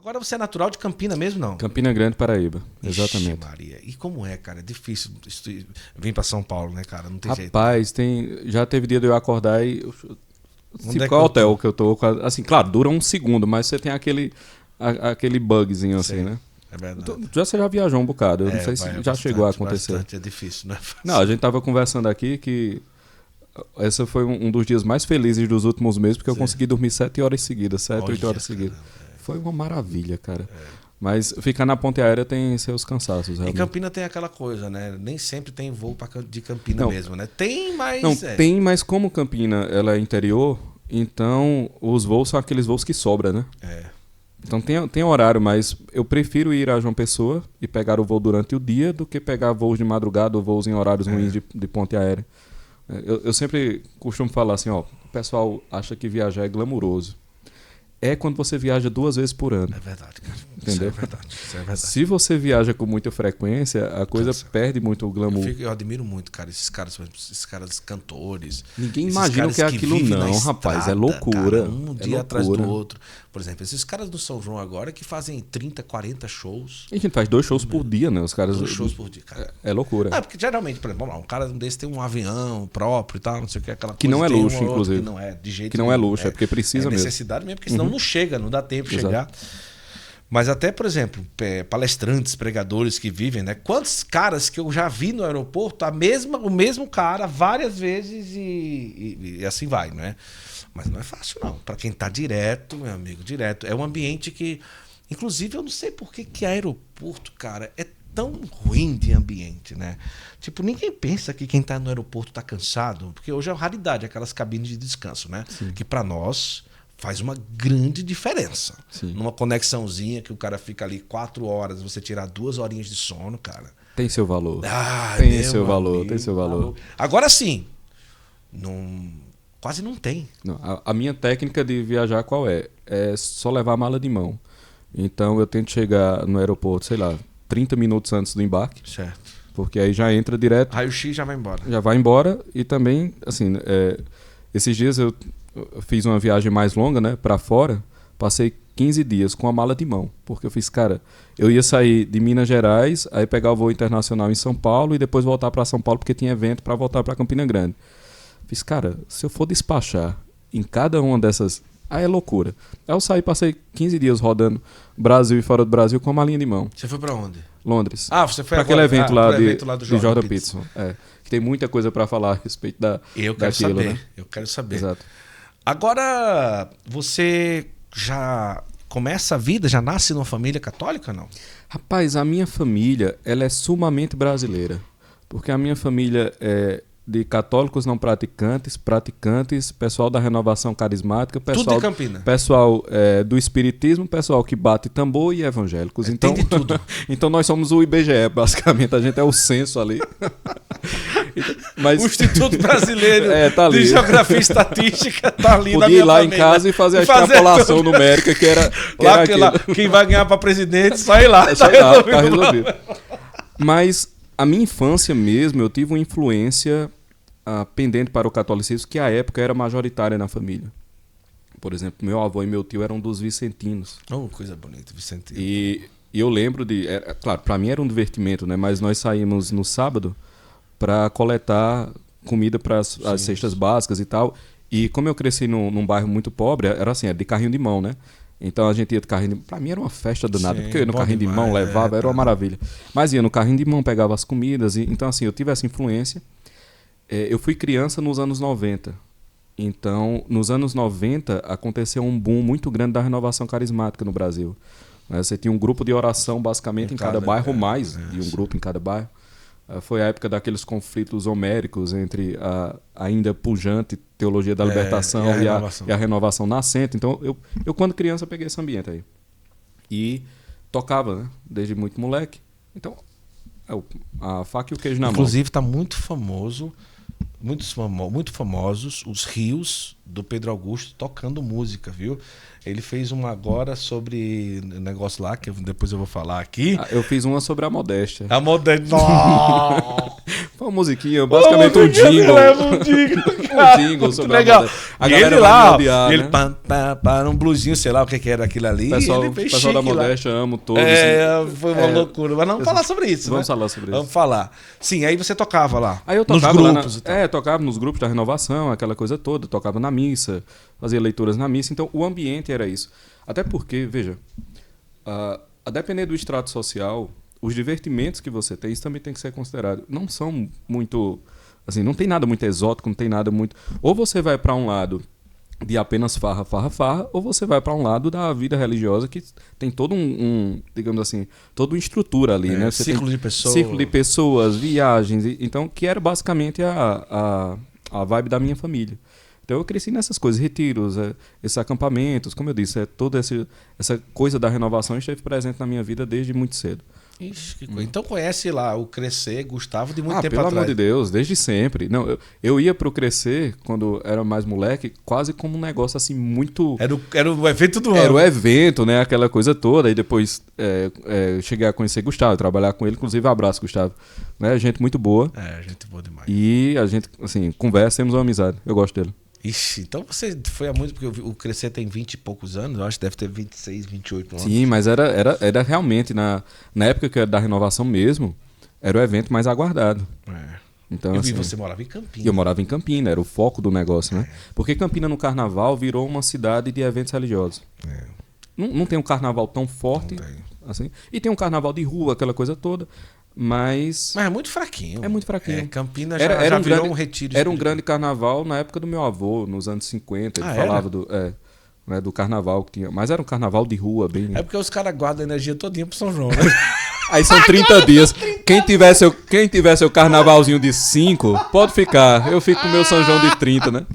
Agora você é natural de Campina mesmo, não? Campina Grande, Paraíba. Exatamente. Ixi, Maria. E como é, cara? É difícil vir pra São Paulo, né, cara? Não tem jeito. Rapaz, já teve dia de eu acordar e... Onde é qual que hotel que eu tô? Assim, claro, dura um segundo, mas você tem aquele bugzinho assim, Sei. né? É verdade. Você já viajou um bocado, eu não sei se já bastante, chegou a acontecer. Bastante, é difícil, né? Não, a gente tava conversando aqui que esse foi um dos dias mais felizes dos últimos meses, porque eu consegui dormir 7 horas seguidas, 7, 8 horas seguidas. Foi uma maravilha, cara. Mas ficar na ponte aérea tem seus cansaços, realmente. E Campina tem aquela coisa, né? Nem sempre tem voo de Campina mesmo, né? Tem, mas... Não, tem, mas como Campina ela é interior, então os voos são aqueles voos que sobram, né? Então tem horário, mas eu prefiro ir a João Pessoa e pegar o voo durante o dia do que pegar voos de madrugada ou voos em horários ruins de ponte aérea. Eu sempre costumo falar assim, ó, o pessoal acha que viajar é glamuroso. É quando você viaja 2 vezes por ano. É verdade, cara. Entendeu? Isso é verdade. Se você viaja com muita frequência, a coisa perde muito o glamour. Eu admiro muito, cara, esses caras cantores. Ninguém imagina o que é aquilo não, rapaz. É loucura. Cara, um dia atrás do outro. Por exemplo, esses caras do São João agora que fazem 30, 40 shows. E a gente faz 2 shows por dia, né? Os caras... 2 shows por dia, cara. É loucura. Porque geralmente, por exemplo, vamos lá, um cara desse tem um avião próprio e tal, não sei o que, aquela que coisa. não é luxo, inclusive. Que não é de jeito que não é luxo, é porque precisa mesmo. É necessidade mesmo, porque senão não chega, não dá tempo de Exato. chegar. Mas até, por exemplo, palestrantes, pregadores que vivem, né? Quantos caras que eu já vi no aeroporto, o mesmo cara várias vezes e assim vai, não é? Mas não é fácil, não. Para quem tá direto, meu amigo, direto. É um ambiente que... Inclusive, eu não sei por que aeroporto, cara, é tão ruim de ambiente, né? Tipo, ninguém pensa que quem tá no aeroporto tá cansado, porque hoje é uma raridade, aquelas cabines de descanso, né? Sim. Que para nós faz uma grande diferença. Sim. Numa conexãozinha que o cara fica ali 4 horas, você tirar 2 horinhas de sono, cara. Tem seu valor. Tem seu valor, tem seu valor. Agora sim, quase não tem. Não, a minha técnica de viajar qual é? É só levar a mala de mão. Então eu tento chegar no aeroporto, sei lá, 30 minutos antes do embarque. Certo. Porque aí já entra direto. Raio-X já vai embora. Já vai embora. E também, assim, esses dias eu fiz uma viagem mais longa, né, pra fora. Passei 15 dias com a mala de mão. Porque eu fiz, cara, eu ia sair de Minas Gerais, aí pegar o voo internacional em São Paulo e depois voltar pra São Paulo porque tinha evento pra voltar pra Campina Grande. Fiz, cara, se eu for despachar em cada uma dessas... Aí é loucura. Aí eu saí, passei 15 dias rodando Brasil e fora do Brasil com a malinha de mão. Você foi pra onde? Londres. Você foi pra aquele evento lá do de Jordan Peterson. Que tem muita coisa pra falar a respeito Eu quero daquilo, saber. né? Eu quero saber. Exato. Agora, você já começa a vida, já nasce numa família católica ou não? Rapaz, a minha família, ela é sumamente brasileira. Porque a minha família é de católicos não praticantes, pessoal da renovação carismática, pessoal, tudo de Campina. Pessoal do espiritismo, pessoal que bate tambor e evangélicos. Então, tem de tudo. Então nós somos o IBGE, basicamente. A gente é o censo ali. Mas... O Instituto Brasileiro tá ali. de Geografia e Estatística tá ali. Podia na minha ir lá família. em casa e fazer a extrapolação numérica, que era lá, quem vai ganhar para presidente, só ir lá. Tá resolvido. Mas a minha infância mesmo, eu tive uma influência pendente para o catolicismo, que à época era majoritária na família. Por exemplo, meu avô e meu tio eram dos vicentinos. Oh, coisa bonita, Vicentino. E eu lembro claro, para mim era um divertimento, né? Mas nós saímos no sábado para coletar comida para as cestas básicas e tal. E como eu cresci num bairro muito pobre, era assim, era de carrinho de mão, né? Então a gente ia de carrinho de mão. Pra mim era uma festa danada, porque eu ia no carrinho de mão, levava, era uma maravilha. Mas ia no carrinho de mão, pegava as comidas. Então assim, eu tive essa influência. Eu fui criança nos anos 90. Então, nos anos 90, aconteceu um boom muito grande da renovação carismática no Brasil. Você tinha um grupo de oração, basicamente, em cada bairro, mais de um grupo em cada bairro. Foi a época daqueles conflitos homéricos entre a ainda pujante teologia da libertação e a renovação nascente. Então, eu quando criança, peguei esse ambiente aí. E tocava, né? Desde muito moleque. Então, a faca e o queijo na mão. Inclusive, está muito famosos os rios do Pedro Augusto tocando música, viu? Ele fez uma agora sobre negócio lá, que depois eu vou falar aqui. Eu fiz uma sobre a modéstia. A modéstia. Foi uma musiquinha, basicamente um jingle. um jingle sobre legal. a moda. A E galera ele vai lá, me odiar, ele né? um blusinho, sei lá o que era aquilo ali. Pessoal, ele fez pessoal da chique lá. Modéstia, amo todos. Foi uma loucura. Mas vamos falar sobre isso, Vamos né? falar sobre isso. Vamos falar. Sim, aí você tocava lá. Aí eu nos tocava lá grupos e tal. tocava nos grupos da renovação, aquela coisa toda, tocava na missa, fazia leituras na missa, então o ambiente era isso. Até porque, veja, a depender do extrato social, os divertimentos que você tem, isso também tem que ser considerado. Não são muito, assim, não tem nada muito exótico, não tem nada muito... Ou você vai para um lado de apenas farra, farra, farra, ou você vai para um lado da vida religiosa que tem todo digamos assim, toda uma estrutura ali, né? Você Círculo tem de pessoas. Círculo de pessoas, viagens, então, que era basicamente a vibe da minha família. Então eu cresci nessas coisas, retiros, esses acampamentos, como eu disse, toda essa coisa da renovação esteve presente na minha vida desde muito cedo. Ixi, que coisa. Então conhece lá o Crescer, Gustavo, de muito tempo pelo atrás. amor de Deus, desde sempre. Não, eu ia pro Crescer, quando era mais moleque, quase como um negócio assim muito... Era o evento do ano. Era o evento, né? Aquela coisa toda. E depois cheguei a conhecer Gustavo, trabalhar com ele. Inclusive, abraço, Gustavo. Né? Gente muito boa. Gente boa demais. E a gente, assim, conversa, temos uma amizade. Eu gosto dele. Ixi, então você foi há muito, porque o Crescer tem 20 e poucos anos, eu acho que deve ter 26, 28 anos. Sim, mas era realmente, na época que era da renovação mesmo, era o evento mais aguardado. Então, Eu assim, vi, você morava em Campinas. eu morava em Campina, era o foco do negócio, né? Porque Campina no carnaval virou uma cidade de eventos religiosos. Não tem um carnaval tão forte assim. E tem um carnaval de rua, aquela coisa toda. Mas é muito fraquinho. É muito fraquinho. Campinas já virou um retiro. Era um grande carnaval na época do meu avô, nos anos 50. Ele falava do carnaval que tinha. Mas era um carnaval de rua, bem... É porque os caras guardam a energia todinha pro São João, né? Aí são 30 dias. Quem tiver seu carnavalzinho de 5, pode ficar. Eu fico com o meu São João de 30, né?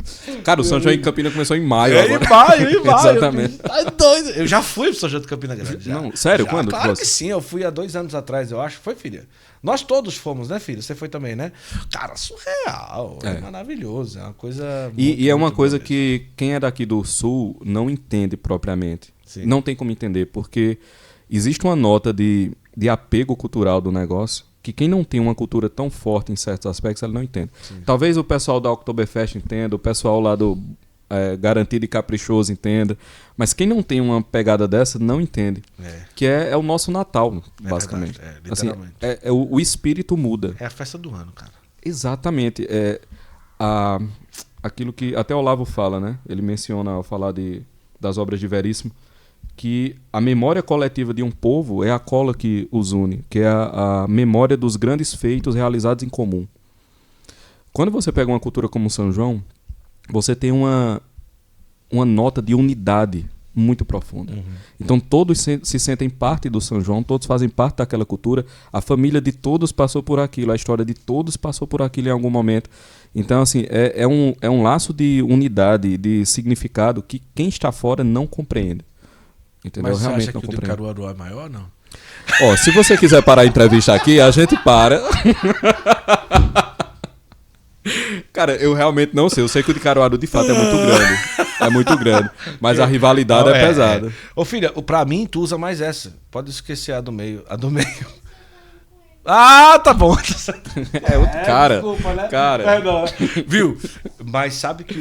Cara, o São João em Campina começou em maio agora. Em maio. Exatamente. Tá doido. Eu já fui pro São João de Campina Grande. Já. Não, sério? Já, Quando? Claro que sim. Eu fui há 2 anos atrás, eu acho. Foi, filha? Nós todos fomos, né, filho? Você foi também, né? Cara, surreal. É maravilhoso. É uma coisa... E é uma coisa que quem é daqui do Sul não entende propriamente. Sim. Não tem como entender, porque existe uma nota de apego cultural do negócio que quem não tem uma cultura tão forte em certos aspectos, ele não entende. Sim. Talvez o pessoal da Oktoberfest entenda, o pessoal lá do Garantido e Caprichoso entenda, mas quem não tem uma pegada dessa não entende. Que é o nosso Natal, basicamente. Literalmente. Assim, o espírito muda. É a festa do ano, cara. Exatamente. Aquilo que até Olavo fala, né? Ele menciona ao falar das obras de Veríssimo, que a memória coletiva de um povo é a cola que os une, que é a memória dos grandes feitos realizados em comum. Quando você pega uma cultura como São João, você tem uma nota de unidade muito profunda. Então todos se sentem parte do São João, todos fazem parte daquela cultura, a família de todos passou por aquilo, a história de todos passou por aquilo em algum momento. Então, assim, é um laço de unidade, de significado que quem está fora não compreende. Entendeu? Mas você realmente acha que o de Caruaru é maior ou não? Ó, se você quiser parar a entrevista aqui, a gente para. Cara, eu realmente não sei. Eu sei que o de Caruaru de fato é muito grande. É muito grande. Mas a rivalidade é pesada. Ô filha, pra mim tu usa mais essa. Pode esquecer a do meio. A do meio. Ah, tá bom. Cara, desculpa, né? cara. Não. Viu? Mas sabe que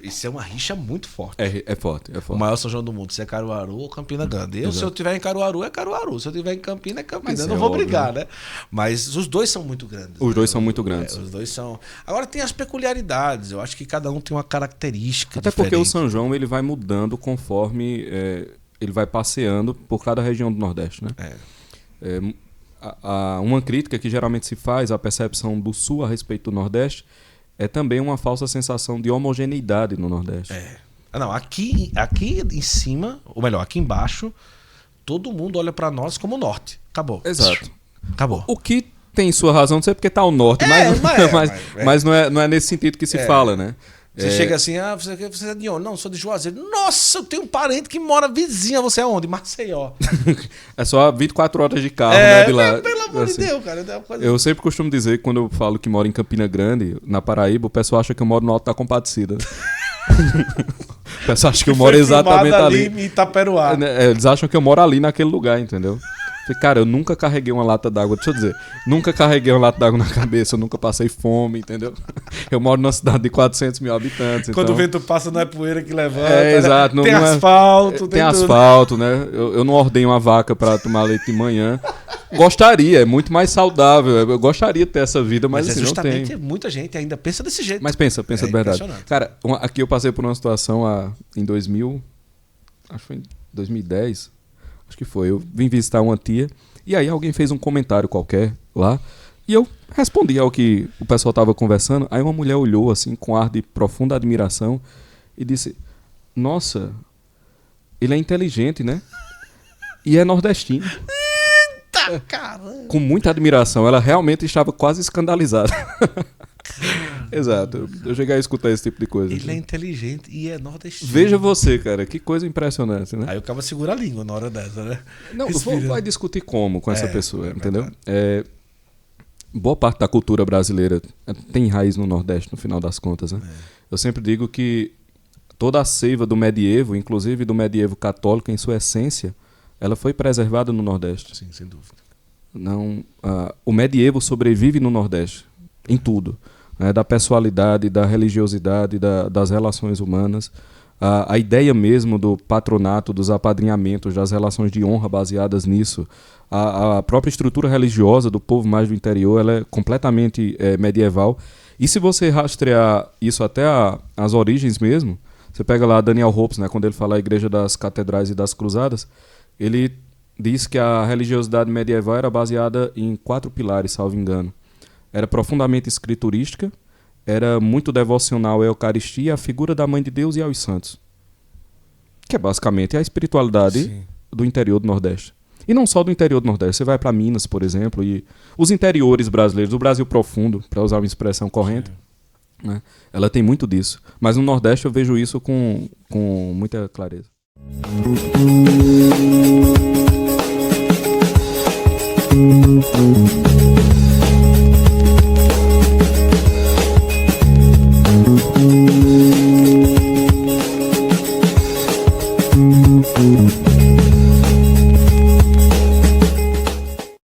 isso é uma rixa muito forte. É forte. O maior São João do mundo. Se é Caruaru ou Campina Grande. Se eu tiver em Caruaru, é Caruaru. Se eu tiver em Campina, é Campina. Eu não vou brigar, né? Mas os dois são muito grandes. Os dois são muito grandes. Os dois são... Agora tem as peculiaridades. Eu acho que cada um tem uma característica Até diferente. porque o São João ele vai mudando conforme ele vai passeando por cada região do Nordeste, né? Uma crítica que geralmente se faz à percepção do Sul a respeito do Nordeste é também uma falsa sensação de homogeneidade no Nordeste. Não, aqui em cima, ou melhor, aqui embaixo, todo mundo olha pra nós como Norte. Acabou. Exato. Acabou. O que tem sua razão de ser porque tá ao Norte, mas não é nesse sentido que se fala, né? Você chega assim, você é de onde? Não, sou de Juazeiro. Nossa, eu tenho um parente que mora vizinha. Você é onde? Maceió. É só 24 horas de carro, né, de lá. Pelo amor assim, de Deus, cara. Eu sempre costumo dizer que quando eu falo que moro em Campina Grande, na Paraíba, o pessoal acha que eu moro no Alto da Compadecida. O pessoal acha que eu moro exatamente ali. Em Itaperuá. Eles acham que eu moro ali naquele lugar, entendeu? Falei, cara, eu nunca carreguei uma lata d'água, deixa eu dizer, nunca carreguei uma lata d'água na cabeça, eu nunca passei fome, entendeu? Eu moro numa cidade de 400 mil habitantes. Quando então... o vento passa, não é poeira que levanta. É, exato. Né? Tem asfalto. Tem asfalto, né? Eu não ordenho uma vaca pra tomar leite de manhã. Gostaria, é muito mais saudável. Eu gostaria de ter essa vida, mas assim, não tem. Muita gente ainda pensa desse jeito. Mas pensa de verdade. Cara, aqui eu passei por uma situação em 2000, acho que foi em 2010, acho que foi. Eu vim visitar uma tia e aí alguém fez um comentário qualquer lá e eu respondi ao que o pessoal estava conversando. Aí uma mulher olhou assim com ar de profunda admiração e disse: Nossa, ele é inteligente, né? E é nordestino. Eita, caramba! Com muita admiração. Ela realmente estava quase escandalizada. Exato. Eu cheguei a escutar esse tipo de coisa. Ele é inteligente e é nordestino. Veja você, cara. Que coisa impressionante, né? Aí o cara segura a língua na hora dessa, né? Não, vai discutir como com essa pessoa, entendeu? Boa parte da cultura brasileira tem raiz no Nordeste, no final das contas, né? Eu sempre digo que toda a seiva do medievo, inclusive do medievo católico, em sua essência, ela foi preservada no Nordeste. Sim, sem dúvida. Não, o medievo sobrevive no Nordeste, em tudo. Né? Da pessoalidade, da religiosidade, das relações humanas. A ideia mesmo do patronato, dos apadrinhamentos, das relações de honra baseadas nisso. A própria estrutura religiosa do povo mais do interior, ela é completamente medieval. E se você rastrear isso até as origens mesmo, você pega lá Daniel Hopes, né, quando ele fala a Igreja das Catedrais e das Cruzadas, ele diz que a religiosidade medieval era baseada em 4 pilares, salvo engano. Era profundamente escriturística, era muito devocional à Eucaristia, à figura da Mãe de Deus e aos santos. Que é basicamente a espiritualidade do interior do Nordeste. E não só do interior do Nordeste. Você vai para Minas, por exemplo, e os interiores brasileiros, o Brasil profundo, para usar uma expressão corrente, né? Ela tem muito disso. Mas no Nordeste eu vejo isso com muita clareza.